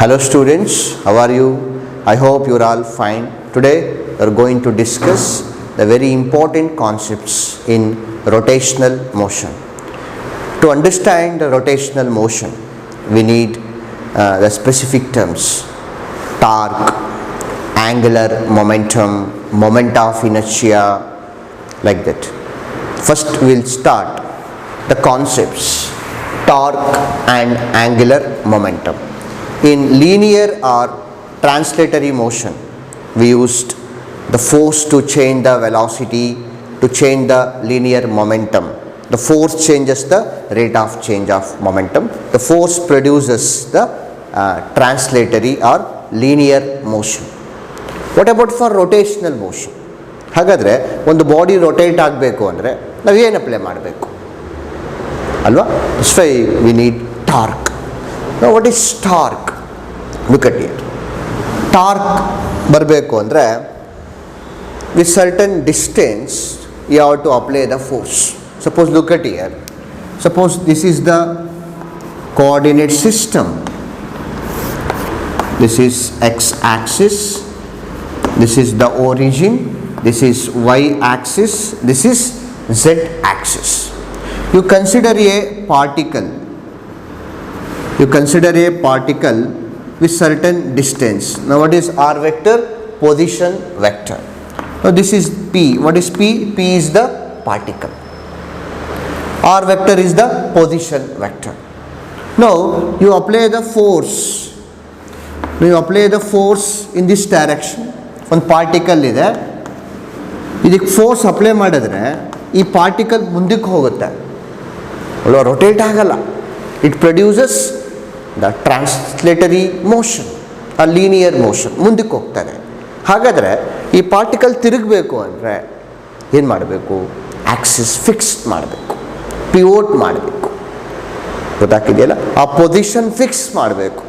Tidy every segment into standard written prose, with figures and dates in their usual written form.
Hello students, how are you? I hope you are all fine. Today we are going to discuss the very important concepts in rotational motion. To understand the rotational motion, we need the specific terms: torque, angular momentum, moment of inertia, like that. First we will start the concepts torque and angular momentum. In linear or translatory motion, we used the force to change the velocity, to change the linear momentum. The force changes the rate of change of momentum. The force produces the translatory or linear motion. What about for rotational motion? ಹಾಗಾದರೆ ಒಂದು body rotate ಆಗಬೇಕು ಅಂದರೆ ನಾವು ಏನು apply ಮಾಡಬೇಕು ಅಲ್ವಾ? That's why we need torque. Now what is torque? Look at it. Torque ಬರಬೇಕು ಅಂದರೆ with certain distance you have to apply the force. Suppose look at here. Suppose this is the coordinate system. This is x-axis. This is the origin. This is y-axis. This is z-axis. You consider a particle. You consider a particle with certain distance. Now what is r vector? Position vector. Now this is p. What is p? P is the particle. R vector is the position vector. Now you apply the force. Now you apply the force in this direction. ಒಂದು particle ಇದೆ, ಇದಕ್ಕೆ force apply ಮಾಡಿದ್ರೆ ಈ particle ಮುಂದಕ್ಕೆ ಹೋಗುತ್ತೆ ಅಲ್ವಾ, rotate ಆಗಲ್ಲ. It produces the ಟ್ರಾನ್ಸ್ಲೇಟರಿ motion, ಆ ಲೀನಿಯರ್ ಮೋಷನ್, ಮುಂದಕ್ಕೆ ಹೋಗ್ತಾರೆ. ಹಾಗಾದರೆ ಈ ಪಾರ್ಟಿಕಲ್ ತಿರುಗಬೇಕು ಅಂದರೆ ಏನು ಮಾಡಬೇಕು? ಆಕ್ಸಿಸ್ ಫಿಕ್ಸ್ಡ್ ಮಾಡಬೇಕು, ಪಿವೋಟ್ ಮಾಡಬೇಕು. ಗೊತ್ತಾಗ್ತಿದೆಯಲ್ಲ? ಆ ಪೊಸಿಷನ್ ಫಿಕ್ಸ್ ಮಾಡಬೇಕು.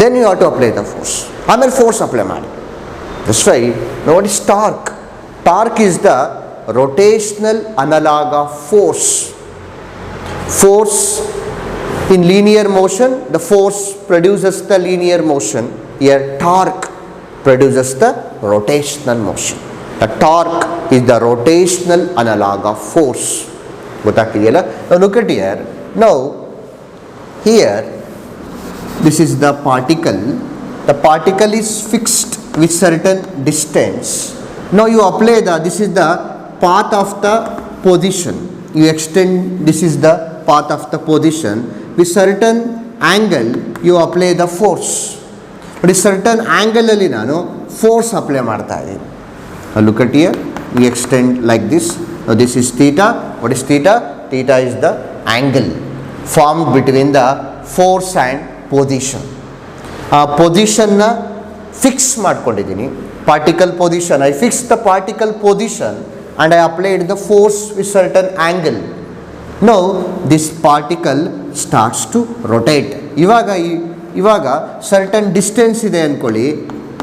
Then you have to apply the force. ಆಮೇಲೆ ಫೋರ್ಸ್ ಅಪ್ಲೈ ಮಾಡಿ. That's why now what is torque? Torque is the rotational analog of force. Force in linear motion, the force produces the linear motion. Here torque produces the rotational motion. The torque is the rotational analog of force. ಗೊತ್ತಾಗ್ತಿದೆಯಲ್ಲ? Now look at here. Now here this is the particle. The particle is fixed with certain distance. Now you apply this is the path of the position. You extend, this is the path of the position. With certain angle you apply the force. But a certain angle alli nanu force apply ಮಾಡ್ತಾ ಇದ್ದೀನಿ. Look at here. We extend like this. Now this is theta. What is theta? Theta is the angle formed between the force and position. ಪೊಸಿಷನ್ನ fix ಮಾಡ್ಕೊಂಡಿದ್ದೀನಿ. Particle position, I fix the particle position and I applied the force with certain angle. Now this particle starts to rotate. ಇವಾಗ certain distance ಇದೆ ಅಂದ್ಕೊಳ್ಳಿ,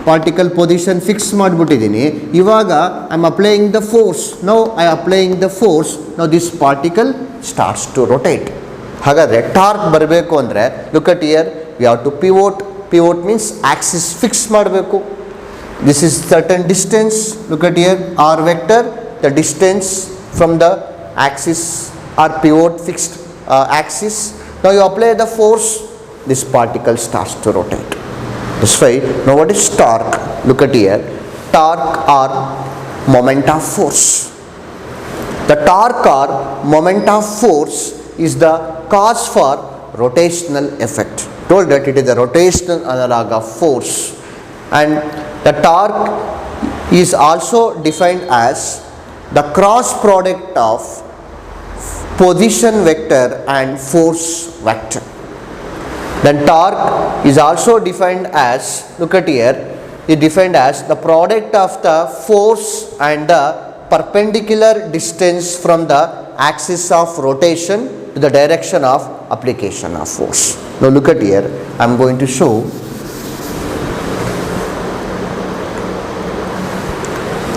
particle position fix ಮಾಡಿಬಿಟ್ಟಿದ್ದೀನಿ. ಇವಾಗ I am applying the force. Now I applying the force. Now this particle starts to rotate. ಹಾಗಾದರೆ torque ಬರಬೇಕು ಅಂದರೆ look at here, we have to pivot. Pivot means axis fix ಮಾಡಬೇಕು. This is certain distance. Look at here, r vector, the distance from the axis or pivot fixed axis. Now you apply the force, this particle starts to rotate. That's why now what is torque? Look at here, torque or moment of force. The torque or moment of force is the cause for rotational effect. Told that it is the rotational analog of force, and the torque is also defined as the cross product of position vector and force vector. Then torque is also defined as, look at here, is defined as the product of the force and the perpendicular distance from the axis of rotation to the direction of application of force. Now look at here, I am going to show.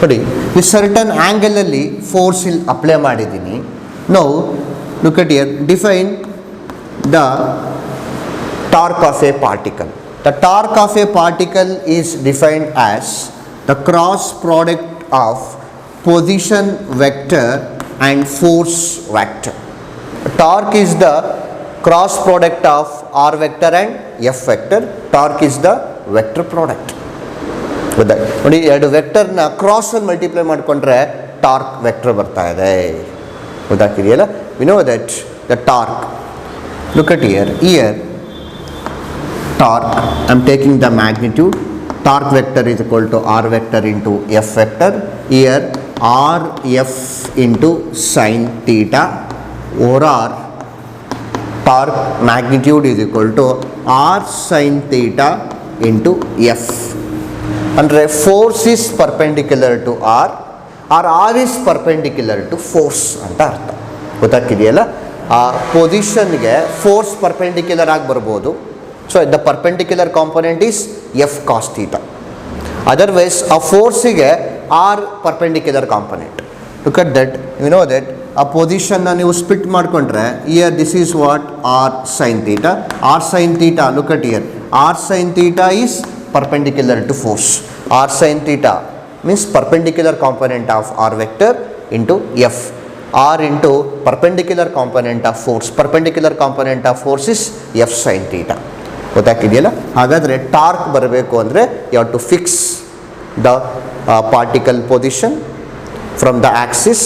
ನೋಡಿ, ಈ certain angle ಅಲ್ಲಿ force ಇಲ್ಲಿ apply ಮಾಡಿದ್ದೀನಿ. Now look at here, define the torque of a particle. The torque of a particle is defined as the cross product of position vector and force vector. Torque is the cross product of r vector and f vector. Torque is the vector product. ನೋಡಿ ಎರಡು ವೆಕ್ಟರ್ನ ಕ್ರಾಸಲ್ಲಿ multiply ಮಾಡಿಕೊಂಡ್ರೆ torque vector ಬರ್ತಾ ಇದೆ. ಗೊತ್ತಾಗ್ತಿದೆಯಲ್ಲ? We know that the torque, look at here torque, I am taking the magnitude, torque vector is equal to r vector into f vector. Here r f into sin theta over r, torque magnitude is equal to r sin theta into f. And force is perpendicular to r or r is perpendicular to force ಅಂತ ಅರ್ಥ. ಗೊತ್ತಾಗ್ತಿದೆಯಲ್ಲ? ಆ ಪೊಸಿಷನ್ಗೆ force perpendicular ಆಗಿ ಬರ್ಬೋದು. So the perpendicular component is f cos theta. Otherwise a force-ಗೆ r perpendicular component. Look at that. You know that a position na ನೀವು split ಮಾಡ್ಕೊಂಡ್ರೆ here this is what r sin theta. r sin theta, look at here. r sin theta is perpendicular to force. r sin theta means perpendicular component of r vector into f. r into perpendicular component of force. Perpendicular component of force is f sin theta. ಗೊತ್ತಾಗ್ತಿದೆಯಲ್ಲ? ಹಾಗಾದರೆ torque ಬರಬೇಕು ಅಂದರೆ you have to fix the particle position from the axis.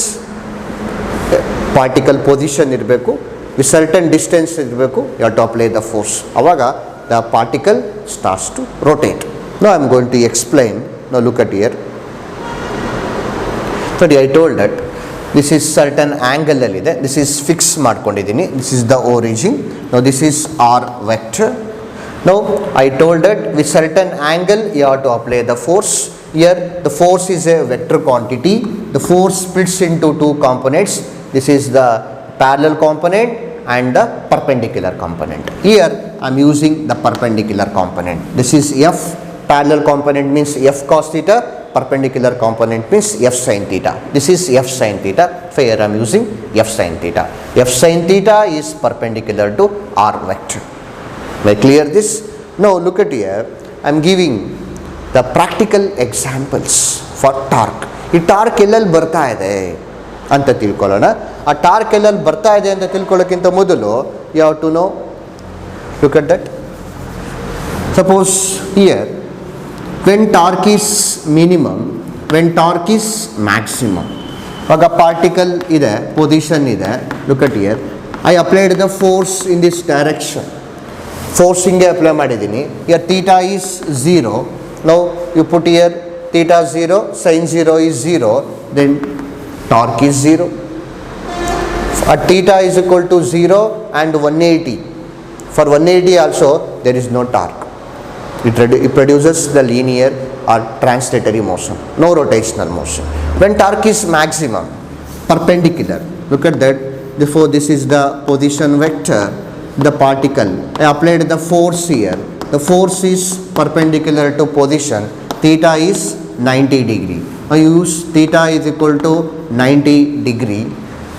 Particle position ಇರಬೇಕು, with certain distance ಇರಬೇಕು, you have to apply the force. ಆವಾಗ the particle starts to rotate. Now I am going to explain. Now look at here. ನೋಡಿ, I told that this is certain ಆ್ಯಂಗಲಲ್ಲಿದೆ. This is fix ಮಾಡ್ಕೊಂಡಿದ್ದೀನಿ. This is the origin. Now this is R vector. Now I told that with certain angle you have to apply the force. Here the force is a vector quantity. The force splits into two components. This is the parallel component and the perpendicular component. Here I am using the perpendicular component. This is f. Parallel component means f cos theta. Perpendicular component means f sin theta. This is f sin theta. So here I am using f sin theta. f sin theta is perpendicular to r vector. May I clear this? Now look at here. I am giving the practical examples for torque. ಈ torque ಎಲ್ಲೆಲ್ಲಿ ಬರ್ತಾ ಇದೆ ಅಂತ ತಿಳ್ಕೊಳ್ಳೋಣ. ಆ torque ಎಲ್ಲೆಲ್ಲಿ ಬರ್ತಾ ಇದೆ ಅಂತ ತಿಳ್ಕೊಳ್ಳೋಕ್ಕಿಂತ ಮೊದಲು you have to know. Look at that. Suppose here when torque is minimum, when torque is maximum. ಆವಾಗ ಪಾರ್ಟಿಕಲ್ ಇದೆ, ಪೊಸಿಷನ್ ಇದೆ. Look at here. I applied the force in this direction. ಫೋರ್ಸಿಂಗ್ಗೆ ಅಪ್ಲೈ ಮಾಡಿದ್ದೀನಿ. Here theta is 0. Now you put here theta 0, sine 0 is 0, then torque is 0. Theta is equal to 0 and 180. For 180 also there is no torque. It produces the linear or translatory motion, no rotational motion. When torque is maximum, perpendicular, look at that. Therefore this is the position vector, the particle. I applied the force here. The force is perpendicular to position. Theta is 90 degree. I use theta is equal to 90 degree.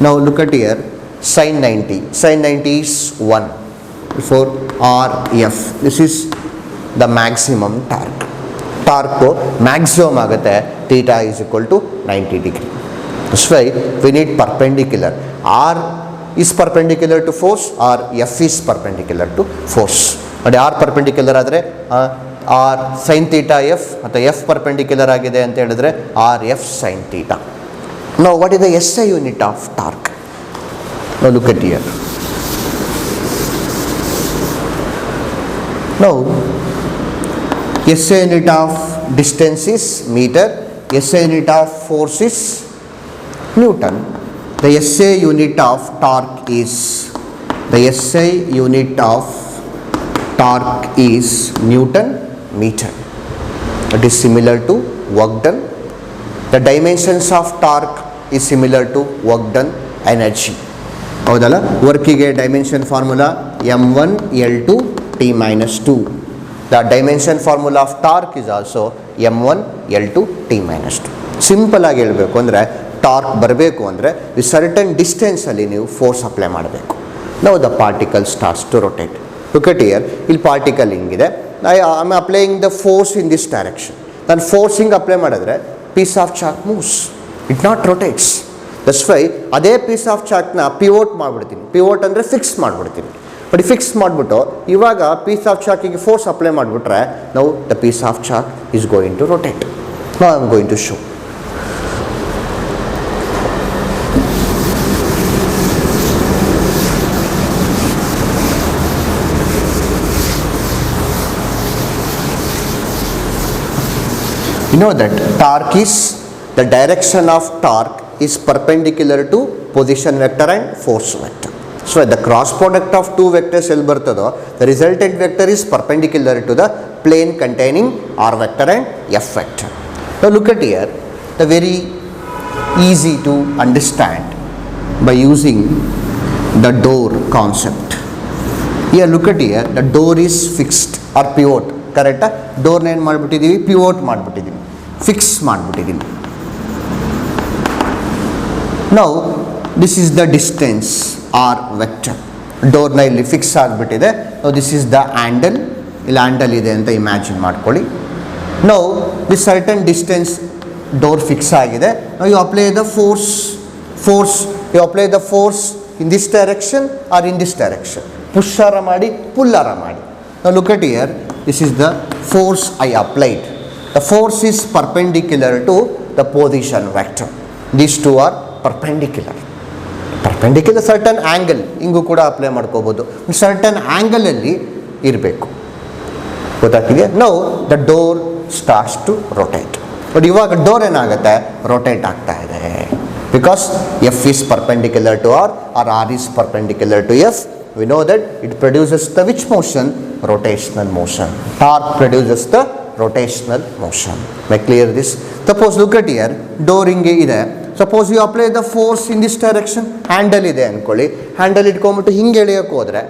Now look at here. Sin 90. Sin 90 is 1. Therefore RF. This is the maximum torque. Torque maximum agate. Theta is equal to 90 degree. That's why we need perpendicular. R is perpendicular to force or f is perpendicular to force. But r perpendicular ಆದರೆ r sin theta f ಅಥವಾ f perpendicular ಆಗಿದೆ ಅಂತ ಹೇಳಿದ್ರೆ r f sin theta. Now what is the SI unit of torque? Now look at here. Now SI unit of distance is meter. SI unit of force is Newton. The SI unit of torque is Newton meter. It is similar to work done. The dimensions of torque is similar to work done energy. ಹೌದಲ್ಲ? ವರ್ಕಿಗೆ dimension formula m1 L2 t minus 2. The dimension formula of torque is also m1 L2 t minus 2. Simple ಆಗಿ ಹೇಳಬೇಕು ಅಂದರೆ torque ಬರಬೇಕು ಅಂದರೆ V certain ಡಿಸ್ಟೆನ್ಸಲ್ಲಿ ನೀವು force apply ಮಾಡಬೇಕು. ನಾವು the particle starts to rotate. Look at here. ಇಲ್ಲಿ particle ಹಿಂಗಿದೆ. I am applying the force in this direction. Then forcing apply ಮಾಡಿದ್ರೆ piece of chalk moves. It not rotates. That's why ಅದೇ piece of chalk ನ pivot ಮಾಡಿಬಿಡ್ತೀನಿ. Pivot ಅಂದರೆ fix ಮಾಡಿಬಿಡ್ತೀನಿ. But fix ಮಾಡಿಬಿಟ್ಟು ಇವಾಗ piece of chalk ಗೆ force apply ಮಾಡಿಬಿಟ್ರೆ now the piece of chalk is going to rotate. Now I am going to show. You know that torque is, the direction of torque is perpendicular to position vector and force vector. So the cross product of two vectors el bartado, the resultant vector is perpendicular to the plane containing r vector and f vector. Now look at here, the very easy to understand by using the door concept. Here look at here, the door is fixed or pivot. ಕರೆಕ್ಟಾ? ಡೋರ್ನ ಏನು ಮಾಡಿಬಿಟ್ಟಿದ್ದೀವಿ, pivot ಮಾಡಿಬಿಟ್ಟಿದ್ದೀವಿ, fix ಮಾಡಿಬಿಟ್ಟಿದ್ದೀನಿ. Now this is the distance R vector. ಡೋರ್ನ ಇಲ್ಲಿ fix ಆಗಿಬಿಟ್ಟಿದೆ. Now this is the handle, ಇಲ್ಲಿ ಹ್ಯಾಂಡಲ್ ಇದೆ ಅಂತ ಇಮ್ಯಾಜಿನ್ ಮಾಡ್ಕೊಳ್ಳಿ. Now this certain distance door fix ಆಗಿದೆ. Now you apply the force you apply the force in this direction or in this direction. ಪುಷಾರ ಮಾಡಿ, ಪುಲ್ಲಾರ ಮಾಡಿ. Now look at here, this is the force I applied. The force is perpendicular to the position vector. These two are perpendicular. Perpendicular certain angle, ಇಂಗೂ ಕೂಡ apply ಮಾಡ್ಕೋಬೋದು. Certain angle ಅಲ್ಲಿ ಇರಬೇಕು. ಗೊತ್ತಾಗ್ತಿದೆಯಾ? Now the door starts to rotate. But ಇವಾಗ door ಏನಾಗುತ್ತೆ, rotate ಆಗ್ತಾ ಇದೆ. Because F is perpendicular to R or R is perpendicular to F. We know that it produces the which motion? Rotational motion. Torque produces the rotational motion. May clear this? Suppose look at here, door inge ide. Suppose you apply the force in this direction, handle ide anಕೊಳ್ಳಿ. Handle ಇಟ್ಕೊಂಡ್ಬಿಟ್ಟು ಹಿಂಗೆ ಎಳೆಯಕ್ಕೆ ಹೋದರೆ,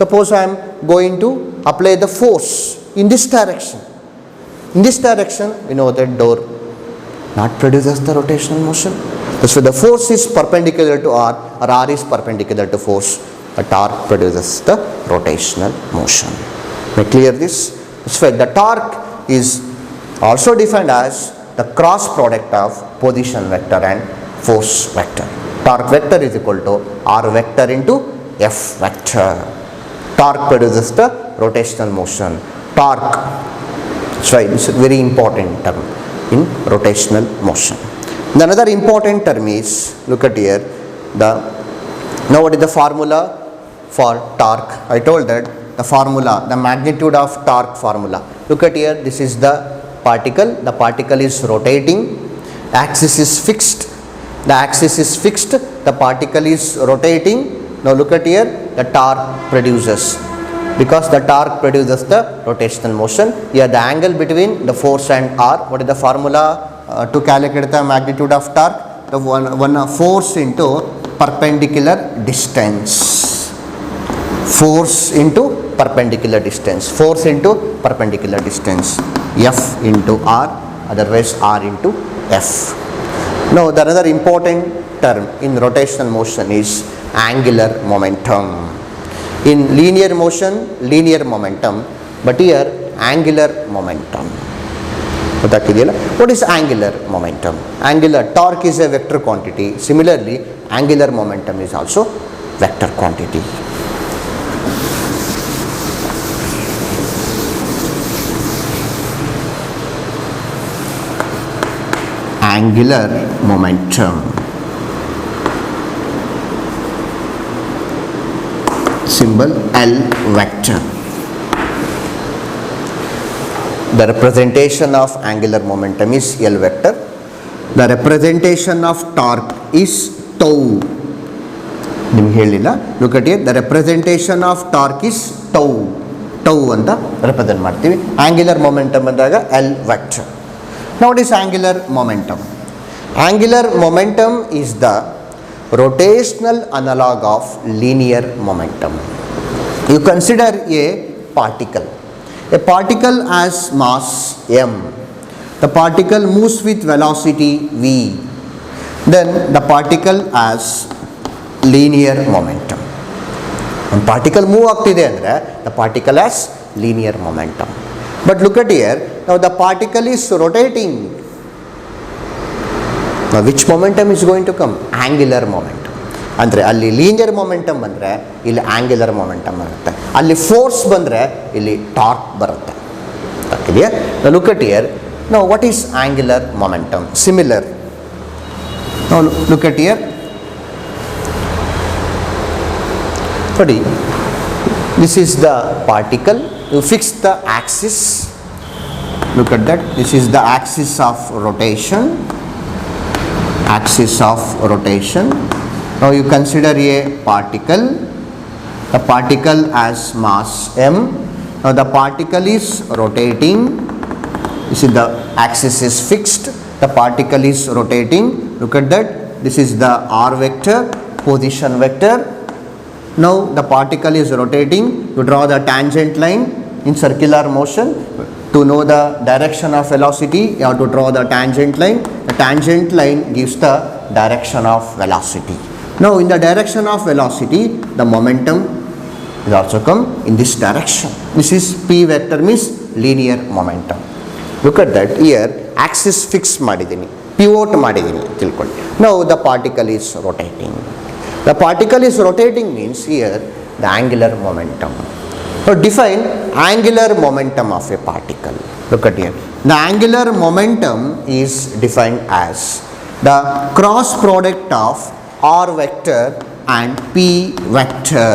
suppose I am going to apply the force in this direction. In this direction, we know that door not produces the rotational motion. So the force is perpendicular to R or R is perpendicular to force. A torque produces the rotational motion. May clear this? So the torque is also defined as the cross product of position vector and force vector. Torque vector is equal to R vector into F vector. Torque produces the rotational motion. Torque, so this is a very important term in rotational motion. And another important term is, look at here, now what is the formula for torque? I told that the formula, the magnitude of torque formula. Look at here, this is the particle. The particle is rotating. Axis is fixed. The axis is fixed. The particle is rotating. Now look at here, the torque produces. Because the torque produces the rotational motion. Here the angle between the force and R. What is the formula to calculate the magnitude of torque? The one force into perpendicular distance. Force into perpendicular distance. Force into perpendicular distance. F into R, otherwise R into F. Now the another important term in rotational motion is angular momentum. In linear motion, linear momentum, but here angular momentum. What is angular momentum? Angular torque is a vector quantity. Similarly, angular momentum is also vector quantity. Angular momentum. Symbol L vector. The representation of angular momentum is L vector. The representation of torque is tau. ನಿಮ್ಗೆ ಹೇಳಿಲ್ಲ. Look at here, the representation of torque is tau. Tau ಅಂತ represent ಮಾಡ್ತೀವಿ. Angular momentum ಅಂದಾಗ L vector. Now what is angular momentum? Angular momentum is the rotational analog of linear momentum. You consider a particle. A particle has mass m. The particle moves with velocity v. Then the particle has linear momentum. One particle move ಆಗ್ತಿದೆ ಅಂದರೆ the particle has linear momentum. But look at here, now the particle is rotating. Now which momentum is going to come? Angular momentum. ಅಂದರೆ ಅಲ್ಲಿ linear momentum ಬಂದರೆ ಇಲ್ಲಿ angular momentum ಬರುತ್ತೆ, ಅಲ್ಲಿ force ಬಂದರೆ ಇಲ್ಲಿ ಟಾರ್ಕ್ ಬರುತ್ತೆ. ಓಕೆಯಾ? Now look at here. Now what is angular momentum? Similar. Now look at here. Sorry, this is the particle. You fix the axis. Look at that. This is the axis of rotation. Axis of rotation. Now you consider a particle. The particle has mass m. Now the particle is rotating. You see the axis is fixed. The particle is rotating. Look at that. This is the r vector, position vector. Now the particle is rotating. You draw the tangent line in circular motion. To know the direction of velocity, you have to draw the tangent line. The tangent line gives the direction of velocity. Now in the direction of velocity, the momentum will also come in this direction. This is p vector, means linear momentum. Look at that. Here axis fix ಮಾಡಿದ್ದೀನಿ, pivot ಮಾಡಿದ್ದೀನಿ ತಿಳ್ಕೊಳ್ಳಿ. Now the particle is rotating. The particle is rotating means here the angular momentum. So define angular momentum of a particle. Look at here. The angular momentum is defined as the cross product of r vector and p vector.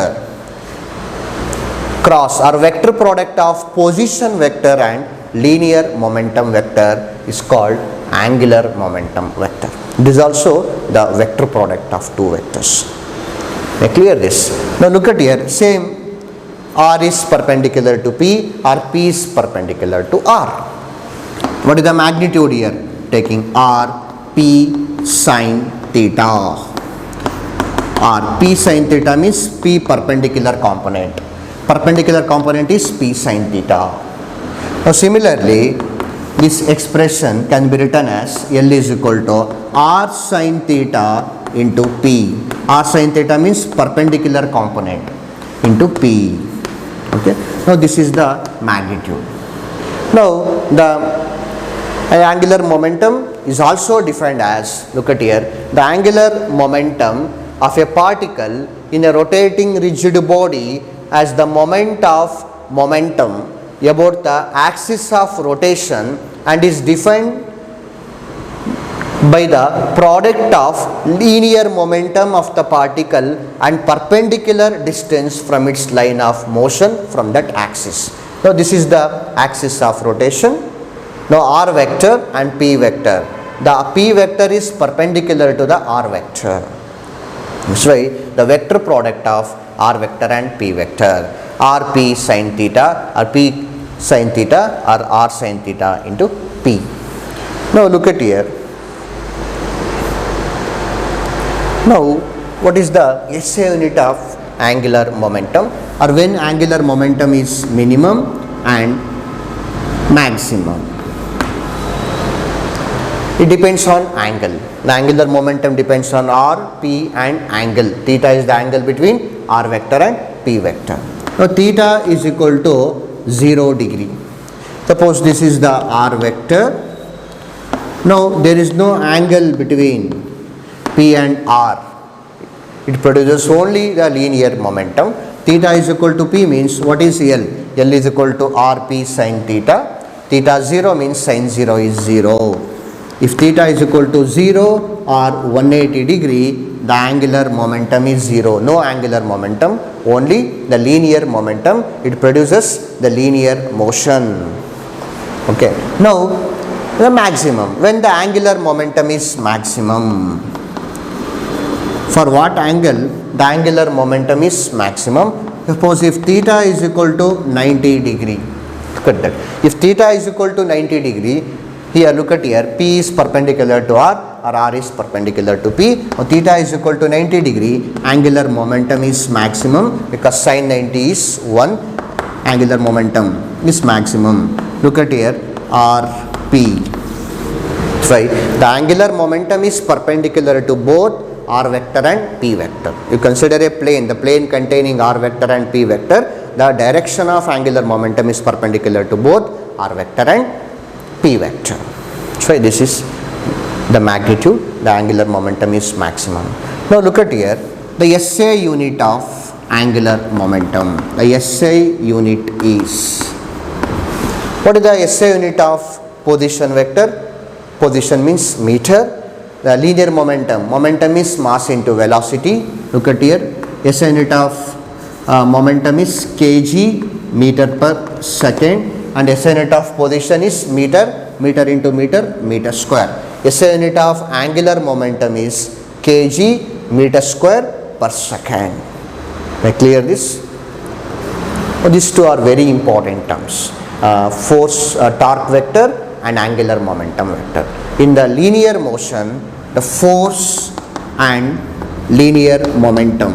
Cross or vector product of position vector and linear momentum vector is called angular momentum vector. This is also the vector product of two vectors. Now clear this. Now look at here. Same, r is perpendicular to p or p is perpendicular to r. What is the magnitude here? Taking r p sin theta. R p sin theta means p perpendicular component. Perpendicular component is p sin theta. Now similarly, this expression can be written as L is equal to r sin theta into p. R sin theta means perpendicular component into p. Okay. Now this is the magnitude. Now the angular momentum is also defined as, look at here, the angular momentum of a particle in a rotating rigid body as the moment of momentum about the axis of rotation and is defined by the product of linear momentum of the particle and perpendicular distance from its line of motion from that axis. Now this is the axis of rotation. Now r vector and p vector. The p vector is perpendicular to the r vector. That's why the vector product of r vector and p vector, r p sin theta or p sin theta or r sin theta into p. Now look at here. Now what is the SI unit of angular momentum, or when angular momentum is minimum and maximum? It depends on angle. The angular momentum depends on r, p and angle. Theta is the angle between r vector and p vector. Now theta is equal to 0 degree. Suppose this is the r vector. Now there is no angle between p and r. It produces only the linear momentum. Theta is equal to p means what is L? L is equal to rp sin theta. Theta 0 means sin 0 is 0. If theta is equal to 0 or 180 degree, the angular momentum is 0. No angular momentum, only the linear momentum. It produces the linear motion. Okay. Now the maximum. When the angular momentum is maximum. For what angle the angular momentum is maximum? Suppose if theta is equal to 90 degree. Look at that. If theta is equal to 90 degree, here look at here, p is perpendicular to r or r is perpendicular to p. Now theta is equal to 90 degree, angular momentum is maximum because sin 90 is 1, angular momentum is maximum. Look at here, r p. Right. The angular momentum is perpendicular to both r vector and p vector. You consider a plane, the plane containing r vector and p vector. the direction of angular momentum is perpendicular to both r vector and p vector. So this is the magnitude, the angular momentum is maximum. Now look at here, the SI unit of angular momentum. The SI unit is, what is the SI unit of position vector? Position means meter. The linear momentum is mass into velocity. Look at here, SI unit of momentum is kg meter per second, and SI unit of position is meter into meter square. SI unit of angular momentum is kg meter square per second. I clear this? These two are very important terms, force, torque vector and angular momentum vector. In the linear motion, the force and linear momentum,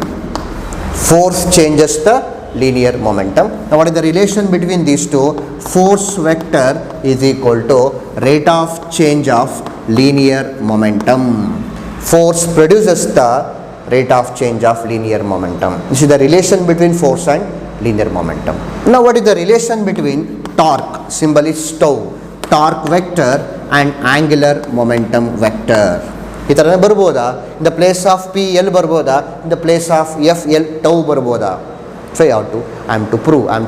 force changes the linear momentum. Now what is the relation between these two? Force vector is equal to rate of change of linear momentum. Force produces the rate of change of linear momentum. This is the relation between force and linear momentum. Now what is the relation between torque, symbol is tau, torque vector and angular momentum vector? ಈ ಥರನೇ ಬರ್ಬೋದಾ? In the place of P L ಬರ್ಬೋದಾ? In the place of F L tau ಬರ್ಬೋದಾ? So I am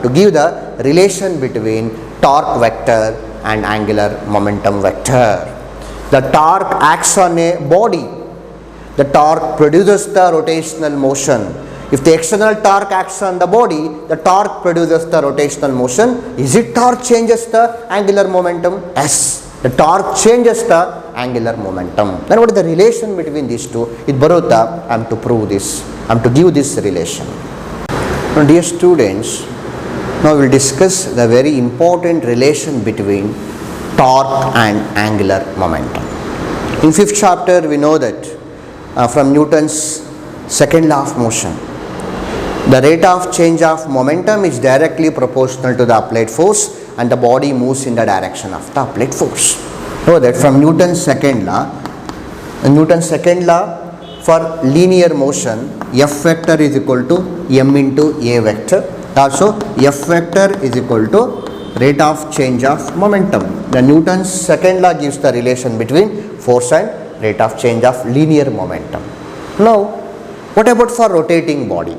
to give the relation between torque vector and angular momentum vector. The torque acts on a body. The torque produces the rotational motion. If the external torque acts on the body, the torque produces the rotational motion. Is it torque changes the angular momentum? Yes. The torque changes the angular momentum. Then what is the relation between these two? It barota, I am to prove this. I am to give this relation. Now dear students, now we will discuss the very important relation between torque and angular momentum. In 5th chapter we know that from Newton's second law of motion, the rate of change of momentum is directly proportional to the applied force and the body moves in the direction of the applied force. Know that from Newton's second law for linear motion, F vector is equal to m into a vector. Also F vector is equal to rate of change of momentum. The Newton's second law gives the relation between force and rate of change of linear momentum. Now what about for rotating body?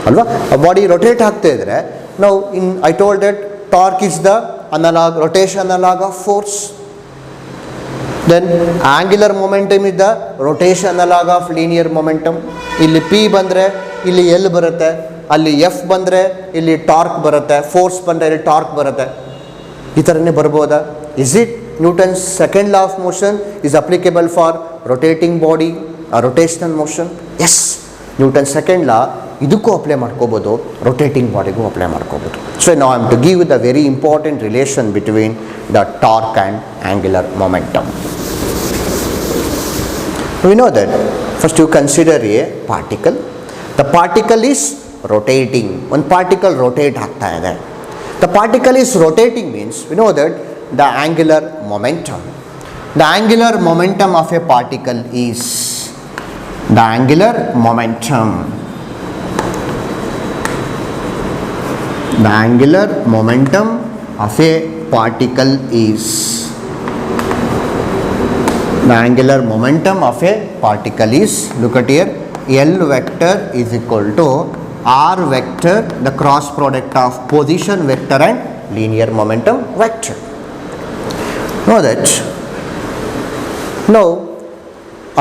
Alva, a body rotate ಆಗ್ತಾ ಇದ್ರೆ, now I told that torque is the rotation analog of force. Then angular momentum is the rotation analog of linear momentum. ಇಲ್ಲಿ P ಬಂದರೆ ಇಲ್ಲಿ L ಬರುತ್ತೆ, ಅಲ್ಲಿ F ಬಂದರೆ ಇಲ್ಲಿ torque ಬರುತ್ತೆ, ಫೋರ್ಸ್ ಬಂದರೆ ಇಲ್ಲಿ ಟಾರ್ಕ್ ಬರುತ್ತೆ. ಈ ಥರನೇ ಬರ್ಬೋದಾ? Is it Newton's second law of motion is applicable for rotating body or rotational motion? Yes. Newton's second law ಇದಕ್ಕೂ ಅಪ್ಲೈ ಮಾಡ್ಕೋಬೋದು, rotating ಬಾಡಿಗೂ ಅಪ್ಲೈ ಮಾಡ್ಕೋಬೋದು. So now I am to give the very important relation between the torque and angular momentum. We know that first you consider a particle. The particle is rotating. One particle rotate ಆಗ್ತಾ ಇದೆ. The particle is rotating means we know that the angular momentum. The angular momentum of a particle is the angular momentum. The angular momentum of a particle is, the angular momentum of a particle is, look at here, L vector is equal to R vector, the cross product of position vector and linear momentum vector. Know that. Now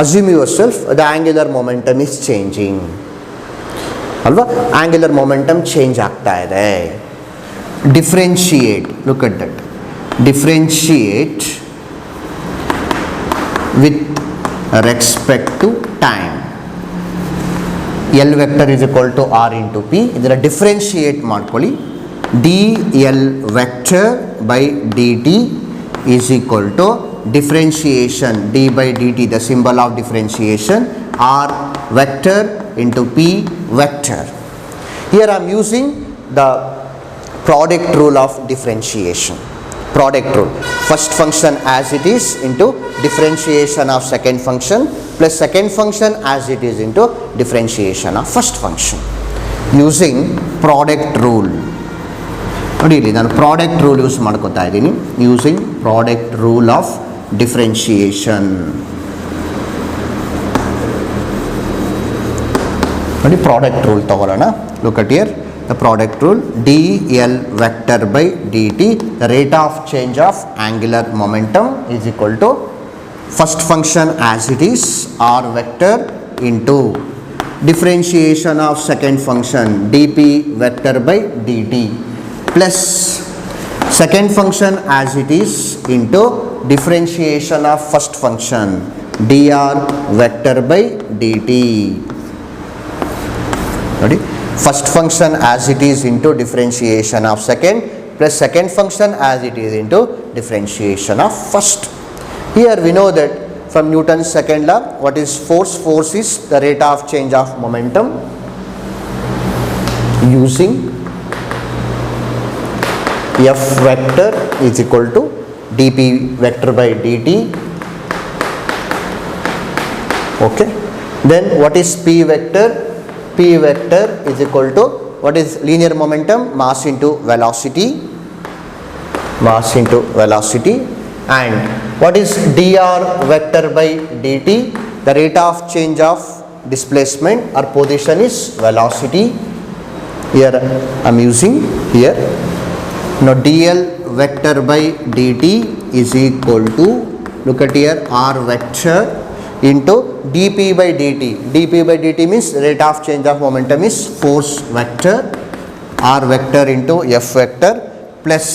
assume yourself the angular momentum is changing. ಅಲ್ವಾ, angular momentum change ಆಗ್ತಾ ಇದೆ. Differentiate, look at that, differentiate with respect to time. L vector is equal to r into p. ಇದರ differentiate ಮಾಡ್ಕೊಳ್ಳಿ. D L vector by d t is equal to differentiation d by dt, the symbol of differentiation, r vector into p vector. Here I am using the product rule of differentiation. Product rule, first function as it is into differentiation of second function plus second function as it is into differentiation of first function. Using product rule. ನೋಡಿ ಇಲ್ಲಿ ನಾನು product rule use ಮಾಡ್ಕೋತಾ ಇದ್ದೀನಿ. Using product rule of differentiation. ನೋಡಿ product rule ತಗೊಳ್ಳೋಣ. Look at here the product rule. dl vector by dt, the rate of change of angular momentum is equal to first function as it is r vector into differentiation of second function dp vector by dt plus second function as it is into differentiation of first function dr vector by dt. Ready? First function as it is into differentiation of second plus second function as it is into differentiation of first. Here we know that from Newton's second law, what is force? Force is the rate of change of momentum using F vector is equal to dp vector by dt. Okay. Then what is p vector? P vector is equal to what is linear momentum? Mass into velocity. Mass into velocity. And what is dr vector by dt? The rate of change of displacement or position is velocity. Here I am using here. Now dl vector by dt is equal to, look at here, r vector into dp by dt. dp by dt means rate of change of momentum is force vector, r vector into f vector plus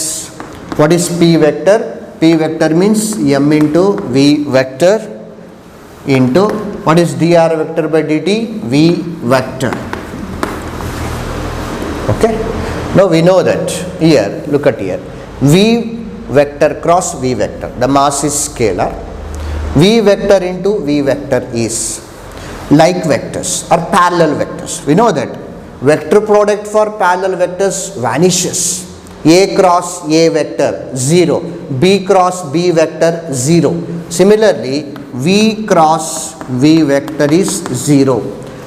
what is p vector? P vector means m into v vector into what is dr vector by dt? V vector. Okay. Now we know that here, look at here, v vector cross v vector, the mass is scalar. V vector into v vector is like vectors or parallel vectors. We know that vector product for parallel vectors vanishes. A cross A vector 0, B cross B vector 0. Similarly, V cross V vector is 0.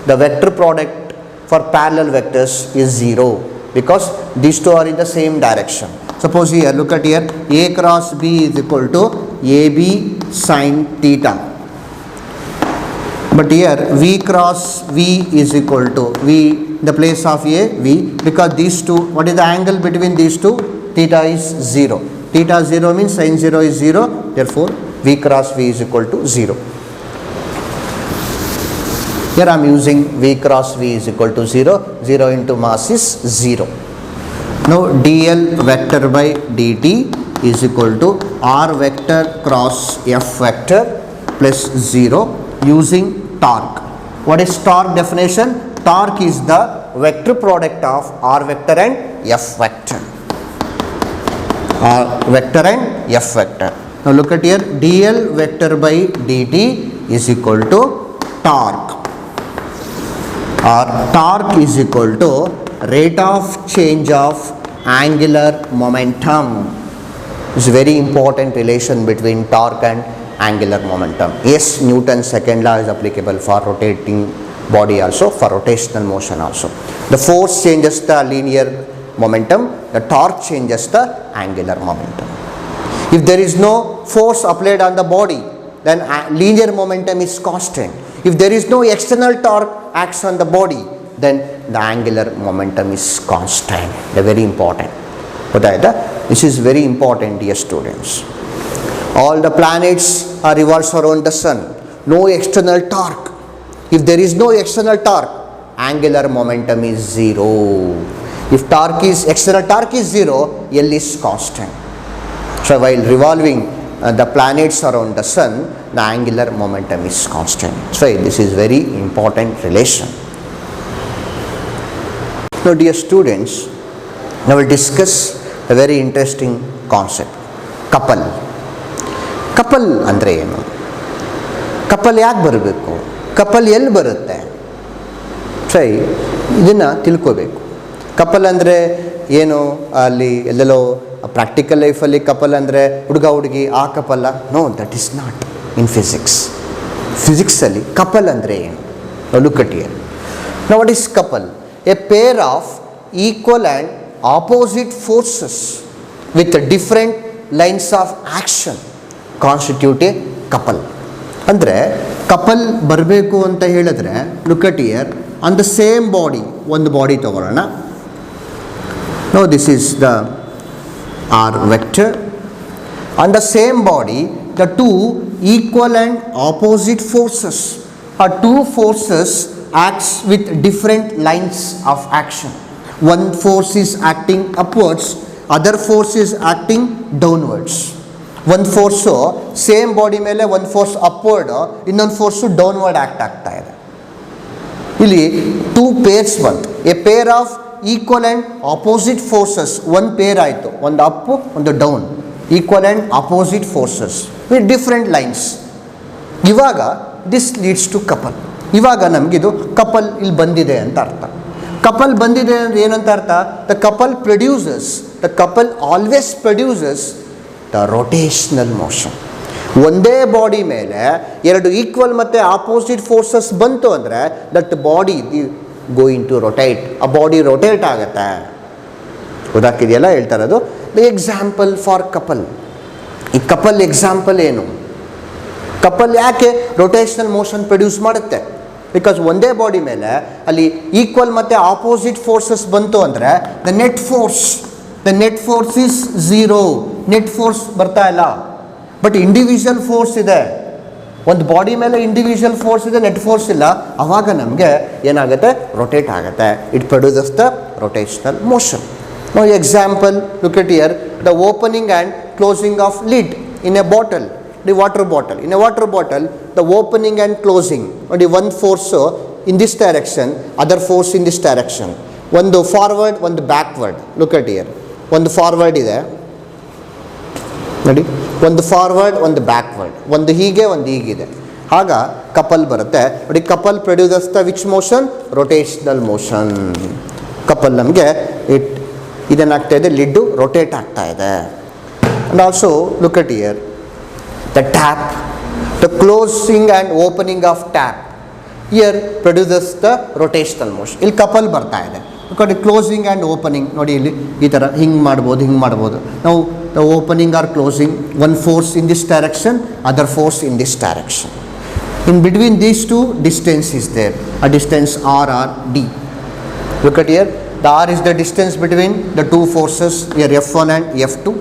The vector product for parallel vectors is 0 because these two are in the same direction. Suppose here, look at here, A cross B is equal to AB sin theta. But here V cross V is equal to V, the place of A, V, because these two, what is the angle between these two? Theta is 0. Theta 0 means sin 0 is 0, therefore V cross V is equal to 0. Here I am using V cross V is equal to 0, 0 into mass is 0. Now dl vector by dt is equal to r vector cross f vector plus 0 using torque. What is torque definition? Torque is the vector product of r vector and f vector. R vector and f vector. Now look at here, dl vector by dt is equal to torque. Or torque is equal to rate of change of angular momentum. It's a very important relation between torque and angular momentum. Yes, Newton's second law is applicable for rotating body also, for rotational motion also. The force changes the linear momentum, the torque changes the angular momentum. If there is no force applied on the body, then linear momentum is constant. If there is no external torque acts on the body, then the angular momentum is constant. They are very important. This is very important, dear students. All the planets are revolves around the sun. No external torque. If there is no external torque, angular momentum is 0. If external torque is 0, L is constant. So while revolving the planets around the sun, the angular momentum is constant. So this is very important relation. Now dear students, now we will discuss a very interesting concept. Couple. Couple andre ಏನು? Couple ಯಾಕೆ ಬರಬೇಕು? Couple ಎಲ್ಲಿ ಬರುತ್ತೆ? ಸರಿ, ಇದನ್ನು ತಿಳ್ಕೋಬೇಕು. Couple ಅಂದರೆ ಏನು? ಅಲ್ಲಿ ಎಲ್ಲೆಲ್ಲೋ ಪ್ರಾಕ್ಟಿಕಲ್ ಲೈಫಲ್ಲಿ ಕಪಲ್ ಅಂದರೆ ಹುಡುಗ ಹುಡುಗಿ ಆ ಕಪಲ್ಲ? No, that is not in physics. ಫಿಸಿಕ್ಸಲ್ಲಿ ಕಪಲ್ ಅಂದರೆ ಏನು? Look at here. Now what is couple? A pair of equal and opposite forces with different lines of action constitute a couple. ಅಂದರೆ ಕಪಲ್ ಬರಬೇಕು ಅಂತ ಹೇಳಿದ್ರೆ look at here, on the same body, ಒಂದು body ತಗೊಳ್ಳೋಣ. Now this is the R vector. On the same body, the two equal and opposite forces or two forces acts with different lines of action. One force is acting upwards, other force is acting downwards. One force same body ಮೇಲೆ one force upward, ಇನ್ನೊಂದು force downward act ಆಗ್ತಾ ಇದೆ. ಇಲ್ಲಿ two pairs ಬಂತು. A pair of equal and opposite forces, ಒಂದು peer ಆಯಿತು, ಒಂದು up ಒಂದು down, equal and opposite forces with different lines. ಇವಾಗ ದಿಸ್ ಲೀಡ್ಸ್ ಟು ಕಪಲ್. ಇವಾಗ ನಮಗಿದು ಕಪಲ್ ಇಲ್ಲಿ ಬಂದಿದೆ ಅಂತ ಅರ್ಥ. ಕಪಲ್ ಬಂದಿದೆ ಅಂದರೆ ಏನಂತ ಅರ್ಥ? The couple produces, the couple always produces the rotational motion. ಒಂದೇ ಬಾಡಿ ಮೇಲೆ ಎರಡು ಈಕ್ವಲ್ ಮತ್ತು ಆಪೋಸಿಟ್ ಫೋರ್ಸಸ್ ಬಂತು ಅಂದರೆ that body going to rotate, ಆ ಬಾಡಿ ರೊಟೇಟ್ ಆಗುತ್ತೆ. ಗೊತ್ತಾಗ್ತಿದೆಯಲ್ಲ ಹೇಳ್ತಾ ಇರೋದು? The example for couple. ಈ ಕಪಲ್ ಎಕ್ಸಾಂಪಲ್ ಏನು? ಕಪಲ್ ಯಾಕೆ ರೊಟೇಷನಲ್ ಮೋಷನ್ ಪ್ರೊಡ್ಯೂಸ್ ಮಾಡುತ್ತೆ? ಬಿಕಾಸ್ ಒಂದೇ ಬಾಡಿ ಮೇಲೆ ಅಲ್ಲಿ ಈಕ್ವಲ್ ಮತ್ತು ಆಪೋಸಿಟ್ ಫೋರ್ಸಸ್ ಬಂತು ಅಂದರೆ the net force is zero. Net force ಬರ್ತಾ ಇಲ್ಲ, ಬಟ್ ಇಂಡಿವಿಜುವಲ್ ಫೋರ್ಸ್ ಇದೆ. ಒಂದು ಬಾಡಿ ಮೇಲೆ ಇಂಡಿವಿಜುವಲ್ ಫೋರ್ಸ್ ಇದೆ, ನೆಟ್ ಫೋರ್ಸ್ ಇಲ್ಲ. ಆವಾಗ ನಮಗೆ ಏನಾಗುತ್ತೆ? ರೊಟೇಟ್ ಆಗುತ್ತೆ. It produces the rotational motion. Now example, look at here, the opening and closing of lid in a bottle, the water bottle. In a water bottle, the opening and closing, only one force in this direction, other force in this direction. One forward, one backward. Look at here. One forward ಇದೆ ನೋಡಿ, ಒಂದು forward ಒಂದು backward, ಒಂದು ಹೀಗೆ ಒಂದು ಹೀಗಿದೆ. ಆಗ couple ಬರುತ್ತೆ ನೋಡಿ. Couple produces the which motion? Rotational motion. Couple ನಮಗೆ ಇದೇನಾಗ್ತಾ ಇದೆ? ಲಿಡ್ಡು ರೊಟೇಟ್ ಆಗ್ತಾ ಇದೆ. And also look at here, the tap, the closing and opening of tap here produces the rotational motion. ಇಲ್ಲಿ ಕಪಲ್ ಬರ್ತಾ ಇದೆ. ನೋಡಿ, ಕ್ಲೋಸಿಂಗ್ ಆ್ಯಂಡ್ ಓಪನಿಂಗ್ ನೋಡಿ, ಇಲ್ಲಿ ಈ ಥರ ಹಿಂಗೆ ಮಾಡ್ಬೋದು, ಹಿಂಗೆ ಮಾಡ್ಬೋದು. ನಾವು the opening or closing, one force in this direction, other force in this direction. In between these two distance is there, a distance R or D. Look at here, the R is the distance between the two forces, here F1 and F2.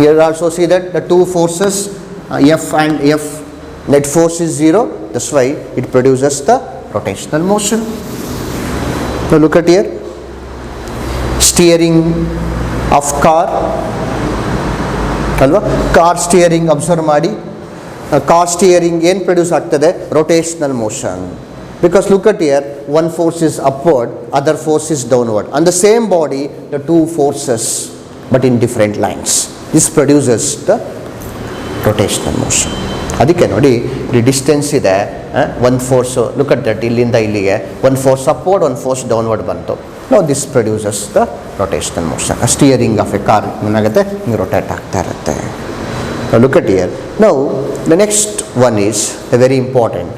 Here also see that the two forces F and F, net force is 0, that's why it produces the rotational motion. Now look at here, steering of car ಅಲ್ವಾ? Car steering observe ಮಾಡಿ. Car steering ಏನು produce ಆಗ್ತದೆ? Rotational motion. Because look at here, one force is upward, other force is downward. On the same body, the two forces, but in different lines. This produces the rotational motion. ಅದಕ್ಕೆ ನೋಡಿ, ಇಲ್ಲಿ distance ಇದೆ, ಒಂದು force, look at that, ಇಲ್ಲಿಂದ ಇಲ್ಲಿಗೆ ಒಂದು force upward, ಒಂದು force downward ಬಂತು. No this produces the rotational motion. Steering of a car ಏನಾಗುತ್ತೆ? ಹಿಂಗೆ ರೊಟೇಟ್ ಆಗ್ತಾ ಇರುತ್ತೆ. Look at here. Now the next one is very important,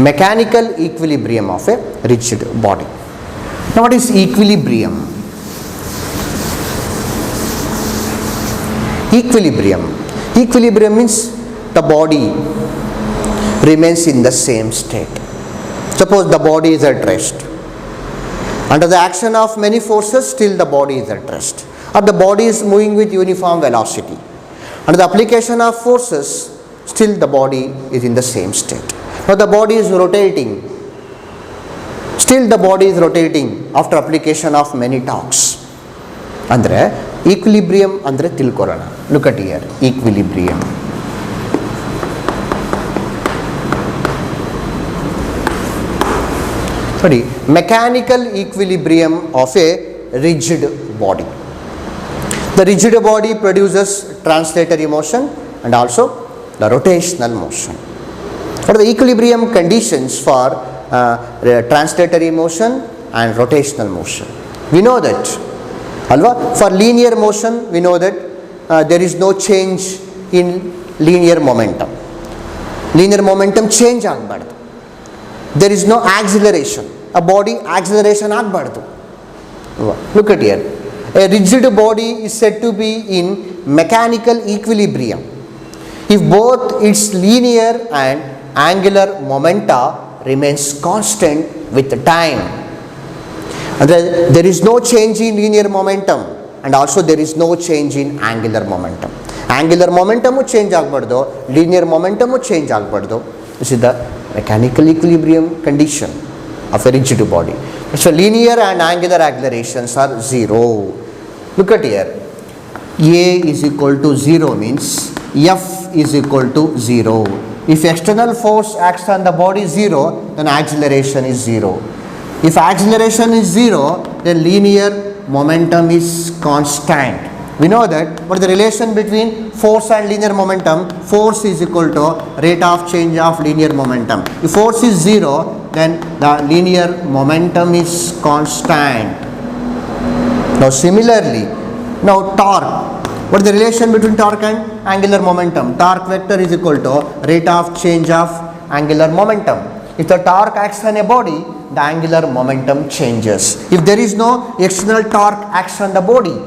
mechanical equilibrium of a rigid body. Now what is equilibrium? Equilibrium means the body remains in the same state. Suppose the body is at rest. Under the action of many forces, still the body is at rest. Or the body is moving with uniform velocity. Under the application of forces, still the body is in the same state. Now the body is rotating. Still the body is rotating after application of many torques. ಅಂದರೆ equilibrium ಅಂದರೆ ತಿಳ್ಕೊಳ್ಳೋಣ. Look at here, equilibrium. ನೋಡಿ, mechanical equilibrium of a rigid body. The rigid body produces translatory motion and also the rotational motion. What are the equilibrium conditions for translatory motion and rotational motion? We know that, alva, for linear motion we know that there is no change in linear momentum. Linear momentum change agabadu. There is no acceleration. a body acceleration ಆಗಬಾರ್ದು. Look at here. A rigid body is said to be in mechanical equilibrium if both its linear and angular momenta remains constant with time. There is no change in linear momentum and also there is no change in angular momentum. Angular momentum change ಆಗಬಾರ್ದು, linear momentum change ಆಗಬಾರ್ದು. This is the mechanical equilibrium condition of a rigid body. So linear and angular accelerations are zero. Look at here. A is equal to 0 means F is equal to 0. If external force acts on the body 0, then acceleration is 0. If acceleration is 0, then linear momentum is constant. We know that, but the relation between force and linear momentum, force is equal to rate of change of linear momentum. If force is 0, then the linear momentum is constant. Now similarly, now torque. What is the relation between torque and angular momentum? Torque vector is equal to rate of change of angular momentum. If the torque acts on a body, the angular momentum changes. If there is no external torque acts on the body,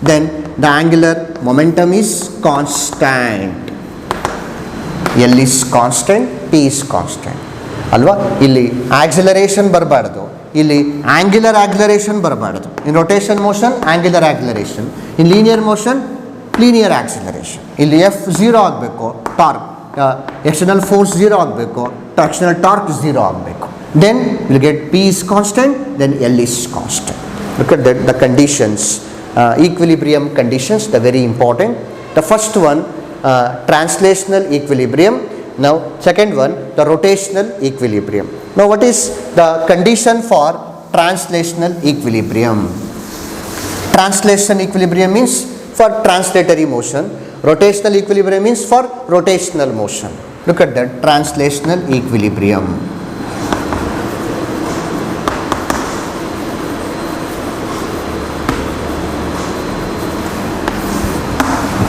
then the angular momentum is constant. L is constant, P is constant. ಅಲ್ವಾ? ಇಲ್ಲಿ acceleration ಬರಬಾರ್ದು, ಇಲ್ಲಿ angular acceleration ಬರಬಾರ್ದು. ಇನ್ rotation motion angular acceleration, ಇನ್ linear motion linear acceleration. ಇಲ್ಲಿ F 0 ಆಗಬೇಕು, torque external force 0 ಆಗಬೇಕು, external torque 0 ಆಗಬೇಕು. Then you get P is constant, then L is constant. Look at that, the conditions, equilibrium conditions, the very important. The first one, translational equilibrium. Now second one, the rotational equilibrium. Now what is the condition for translational equilibrium? Translational equilibrium means for translatory motion. Rotational equilibrium means for rotational motion. Look at that, translational equilibrium.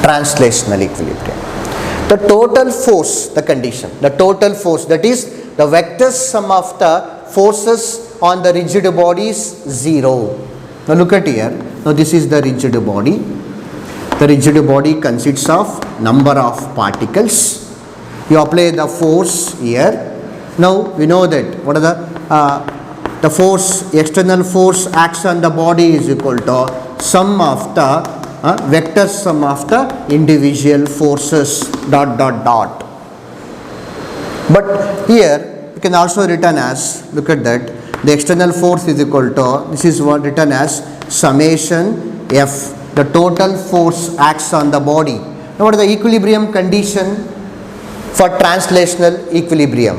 Translational equilibrium. The total force, the condition, the total force, that is the vector sum of the forces on the rigid body is 0. Now look at here. Now this is the rigid body. The rigid body consists of number of particles. You apply the force here. Now we know that what are the force, external force acts on the body is equal to sum of the vector sum of the individual forces dot dot dot. But here you can also written as, look at that, the external force is equal to, this is what written as summation F, the total force acts on the body. Now what is the equilibrium condition for translational equilibrium?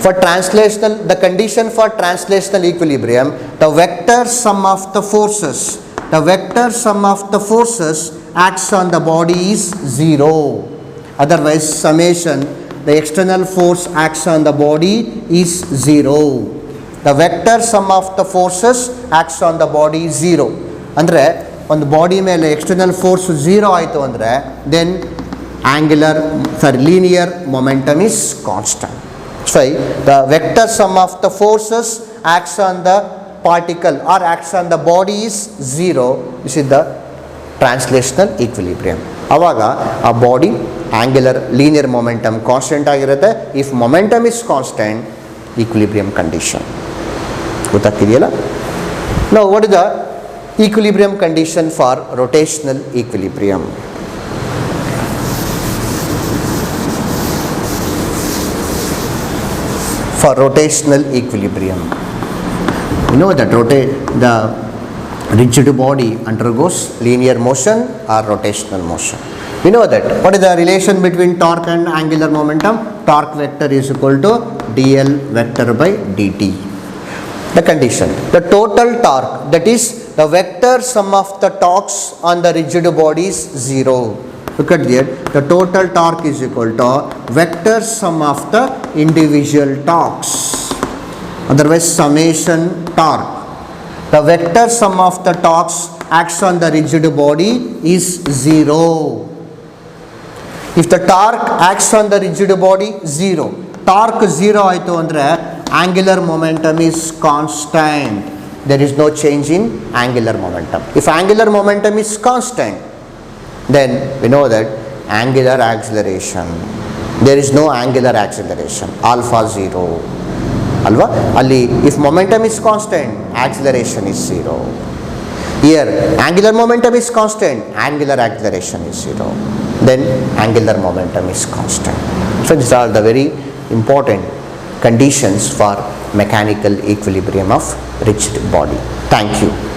For translational, the condition for translational equilibrium, the vector sum of the forces, the vector sum of the forces acts on the body is 0. Otherwise summation, the external force acts on the body is 0. The vector sum of the forces acts on the body is 0. ಅಂದರೆ ಒಂದು body ಮೇಲೆ external force 0 ಆಯಿತು ಅಂದರೆ then linear momentum is constant. So the vector sum of the forces acts on the particle or acts on the body is 0. This is the translational equilibrium. ಆವಾಗ ಆ body angular linear momentum constant ಆಗಿರುತ್ತೆ. If momentum is constant, equilibrium condition. ಗೊತ್ತಾಗ್ತಿದೆಯಲ್ಲ? Now what is the equilibrium condition for rotational equilibrium? For rotational equilibrium, you know that the rigid body undergoes linear motion or rotational motion. We know that. What is the relation between torque and angular momentum? Torque vector is equal to dl vector by dt. The condition, the total torque, that is the vector sum of the torques on the rigid body is 0. Look at that, the total torque is equal to vector sum of the individual torques, otherwise summation torque. The vector sum of the torques acts on the rigid body is 0. If the torque acts on the rigid body 0, torque 0 ಆಯಿತು ಅಂದರೆ angular momentum is constant. There is no change in angular momentum. If angular momentum is constant, then we know that angular acceleration, there is no angular acceleration, alpha 0. Alva? Ali, if momentum is constant, acceleration is 0. Here, angular momentum is constant, angular acceleration is 0. Then angular momentum is constant. So these are the very important conditions for mechanical equilibrium of rigid body. Thank you.